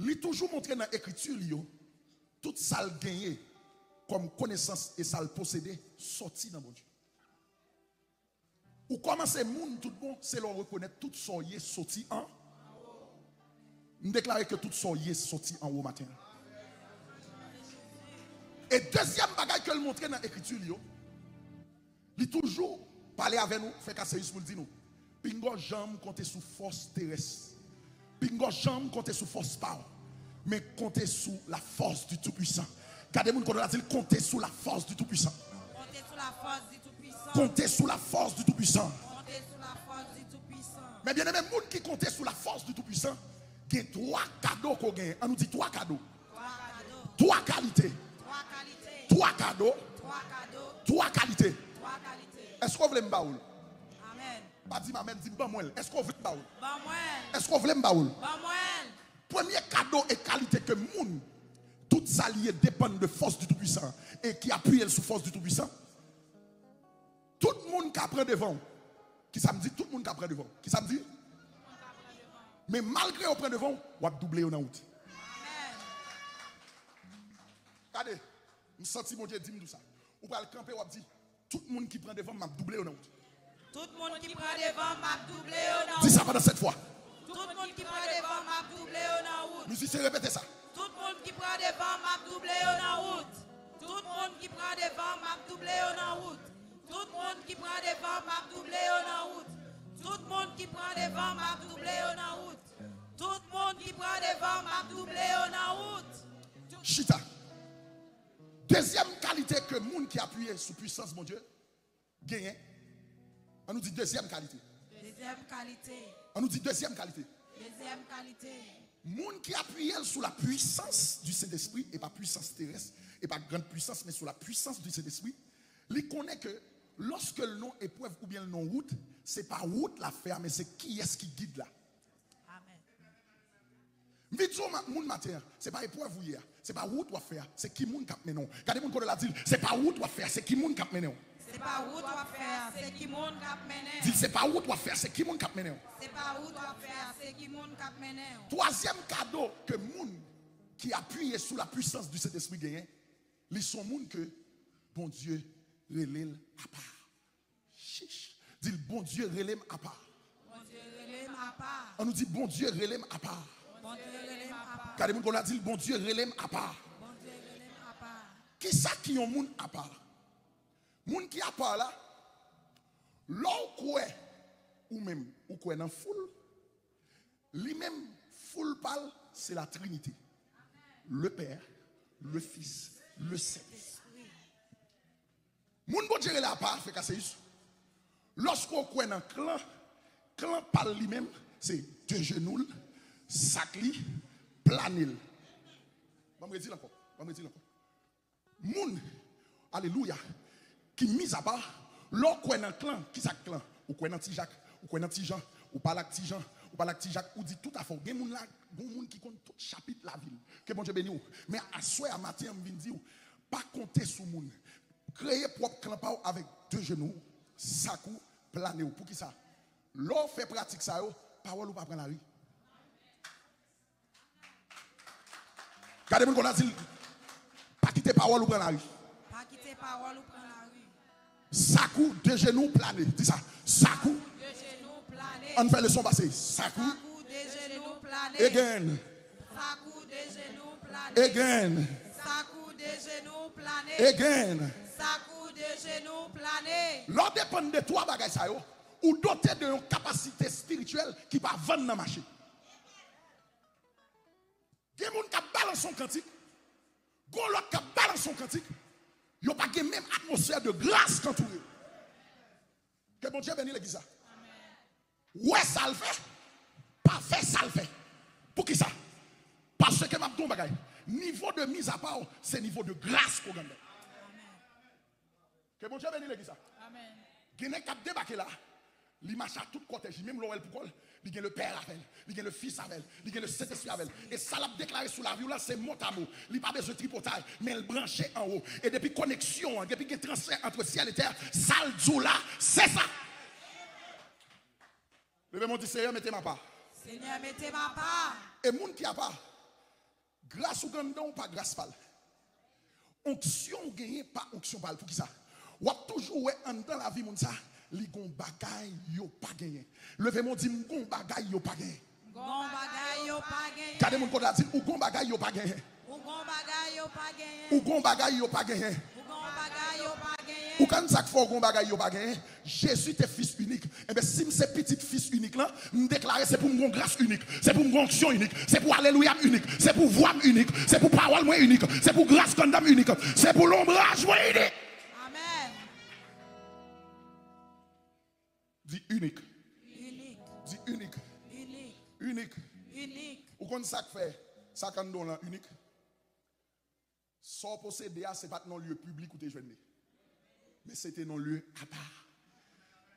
Il toujours montré dans l'écriture, tout ça le gagné comme connaissance et ça le posséder, sorti dans mon Dieu. Ou commencer moun tout bon, c'est leur reconnaître tout ça y est sorti en. Nous déclarer que tout ça y est sorti en haut matin. Et deuxième bagage que le montrer dans l'écriture, il toujours parler avec nous, fait casser pour dire nous. Pingo jambe compter sous force terrestre. Pingo jambe compter sous force power. Mais compter sous la force du Tout-Puissant. Gardez-moi qu'on a dit compter sous la force du Tout-Puissant. Comptez sous la force du Tout-Puissant. Compter sous la force du Tout-Puissant. Comptez sous la force du Tout-Puissant. Mais bien aimé, les gens qui comptent sous la force du Tout-Puissant, il y a 3 cadeaux qu'on gagne. On nous dit 3 cadeaux. 3 qualités. 3 cadeaux. 3 qualités. Est-ce qu'on veut me baoul? Amen. Pas dit m'amen, dit bon moi. Est-ce qu'on veut me baoul? Est-ce Est-ce qu'on veut me baoul? Bamoel. Premier cadeau et qualité que moun tout ça lié dépend de force du Tout-Puissant et qui appuie sur force du Tout-Puissant. Tout le monde qui apprend devant. Qui ça me dit? Tout le monde qui apprend devant. Qui ça me dit? Mais malgré au prend devant, on va doubler en route. Regardez, je sens mon Dieu dit tout ça. Ou va le camper, on va dire, tout le monde qui prend devant m'a doublé en route. Tout le monde qui prend devant m'a doublé en Dis ça pendant 7 fois. Tout le monde qui prend devant m'a doublé en route. Musicien, répétez ça. Tout le monde qui prend devant m'a doublé en route. Tout le monde qui prend devant m'a doublé en route. Tout le monde qui prend devant m'a doublé en route. Tout le monde qui prend devant m'a doublé en route. Tout le monde qui prend devant m'a doublé en route. Chita. Deuxième qualité que le monde qui appuie sur puissance, mon Dieu, gagne. On nous dit deuxième qualité. Deuxième qualité. On nous dit deuxième qualité. Deuxième qualité. Monde qui appuie sur la puissance du Saint-Esprit et pas puissance terrestre et pas grande puissance mais sur la puissance du Saint-Esprit, il connaît que lorsque le nom épreuve ou bien le nom route, c'est pas route l'affaire mais c'est qui est-ce qui guide là. Amen. Vite moun matin, c'est pas épreuve ou hier, c'est pas route ou affaire, c'est qui moun k'ap menon. Regardez moun qu'on la dit, c'est pas route ou affaire, c'est qui moun k'ap menon. C'est pas route ou affaire, c'est qui monde k'ap mené. Dit c'est pas route ou affaire, c'est qui moun k'ap menon. C'est pas route ou affaire, c'est qui monde k'ap mené. Troisième cadeau que moun qui appuie sur la puissance du Saint-Esprit gagne, ils sont moun que bon Dieu relève à part. Chiche. Dit bon Dieu relève à part. Bon Dieu relève à part. On nous dit bon Dieu relève à part. Bon Dieu relève à part. Car les moun qu'on a dit bon Dieu relève à part. Bon Dieu relève à part. Qui ça qui ont moun à part? Moun qui à part là, l'on quoi ou même ou quoi dans foule, lui-même foule parle, c'est la Trinité. Le Père, le Fils, le Saint-Esprit. Moun bon Dieu là à part fait casser isso. Lorsqu'on quoi dans clan parle lui-même, c'est deux genoux, sacli, planil. On me dit encore. Moun, alléluia, qui mise à part, l'on quoi dans clan, qui ça clan, ou quoi dans petit Jacques, ou quoi dans petit Jean, ou pas là petit Jean, ou pas là petit Jacques, ou dit tout à fait, il y a moun là, bon moun qui compte tout chapitre la ville. Que bon Dieu bénisse. Mais à soir à matin, on vient dire, pas compter sur moun. Créer propre clan avec deux genoux, sakou, plané. Pour qui ça? L'on fait pratique ça, parole ou pas prendre la rue. Regardez-moi qu'on a dit, pas quitter parole ou prendre la rue. Pas quitter parole ou prendre la rue. Sakou, deux genoux plané. Dis ça. Sakou. Deux genoux planés. On fait le son passé. Sakou. Sakou, deux genoux planés. Again. Sakou, deux genoux planés. Again. Sakou, deux genoux planés. Again. Sakou, deux genoux planés. L'on dépend de trois bagages ça yo, ou doté de une capacité spirituelle qui va vendre dans le marché. Il y a des gens qui balancent son cantique. Il y a des gens qui balancent son cantique. Il n'y a pas la même atmosphère de grâce qu'entouré. Que bon Dieu bénisse l'église. Ouais, ça le fait. Pas fait, ça le fait. Pour qui ça? Parce que je bagay. Niveau de mise à part, c'est niveau de grâce qu'on gagne. Que bon Dieu bénisse l'église. Amen. Il y a qui débarqué là. Il marche à tout côté. Même l'OL pour il y a le Père avec, il y a le Fils avec, il y a le Saint-Esprit avec. Et ça l'a déclaré sous la vie là, c'est mot à mot. Il n'y a pas besoin de tripotage, mais il branché en haut. Et depuis connexion, depuis qu'il transfert entre ciel et terre, ça le dit là, c'est ça. Levez mon dit Seigneur, mettez ma part. Seigneur, mettez ma part. Et moun qui a pas, Grâce ou gandon, pas grâce pal. Onction gagné, pas onction pal. Pour qui ça? Ou a toujours dans la vie, moun ça, li gon bagay yo pas gagné. Levez-moi dit, gon bagay yo pas gagné. Gon bagay yo pas gagné. Kade moun kote la dit, ou gon bagay yo pas gagné. Ou gon bagay yo pas gagné. Ou gon bagay yo pas gagné. Ou gon bagay yo pas gagné. Ou quand ça fait gon bagay yo pas gagné, Jésus était fils unique. Et bien si c'est petit fils unique là, me déclarer c'est pour mon grâce unique, c'est pour mon onction unique, c'est pour alléluia unique, c'est pour voix unique, c'est pour parole moi unique, c'est pour grâce condamne unique, c'est pour l'ombrage moi unique. Amen. Dis unique. Unique. Dis unique. Unique. Unique. Unique. Ou quand ça fait ça quand don là unique. Sans posséder c'est pas non lieu public où tu es jeune. Mais c'était dans lieu à part.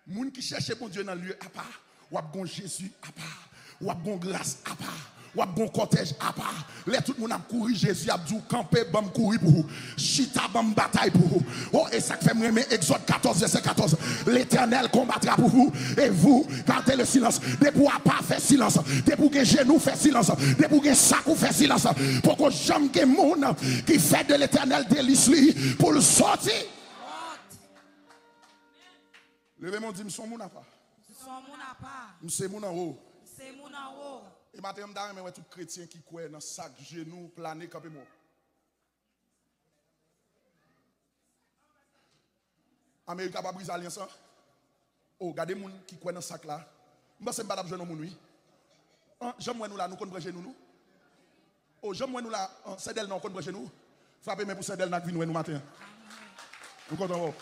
Moun qui cherche bon Dieu dans lieu à part, ou a bon Jésus à part, ou a bon grâce à part, ou a bon cortège à part. Là tout le monde a couru Jésus a dit camper bam courir pour vous. Chita bam bataille pour vous. Oh et ça fait me Exode 14 verset 14. L'Éternel combattra pour vous et vous gardez le silence. Des pour à pas faire silence, des pour que genou fait silence, des pour que sac fait silence. Pour que jamais que monde qui fait de l'Éternel délice lui pour le sortir. Levez-moi dit, son moun a pas. Son moun a pas. C'est moun en haut. C'est moun en haut. Et maintenant, je vais tout chrétien qui croit dans sac, genou, plané, campé moi. Amérique a pas brisé l'alliance. Oh, regardez moun qui croit dans sac là. Je ne sais pas si je moun oui. J'aime nous là, nous connaissons chez nous. Oh, j'aime nous là, c'est d'elle nous connaissons chez nous. Frappez-moi pour c'est d'elle nous matin. Nous comptons.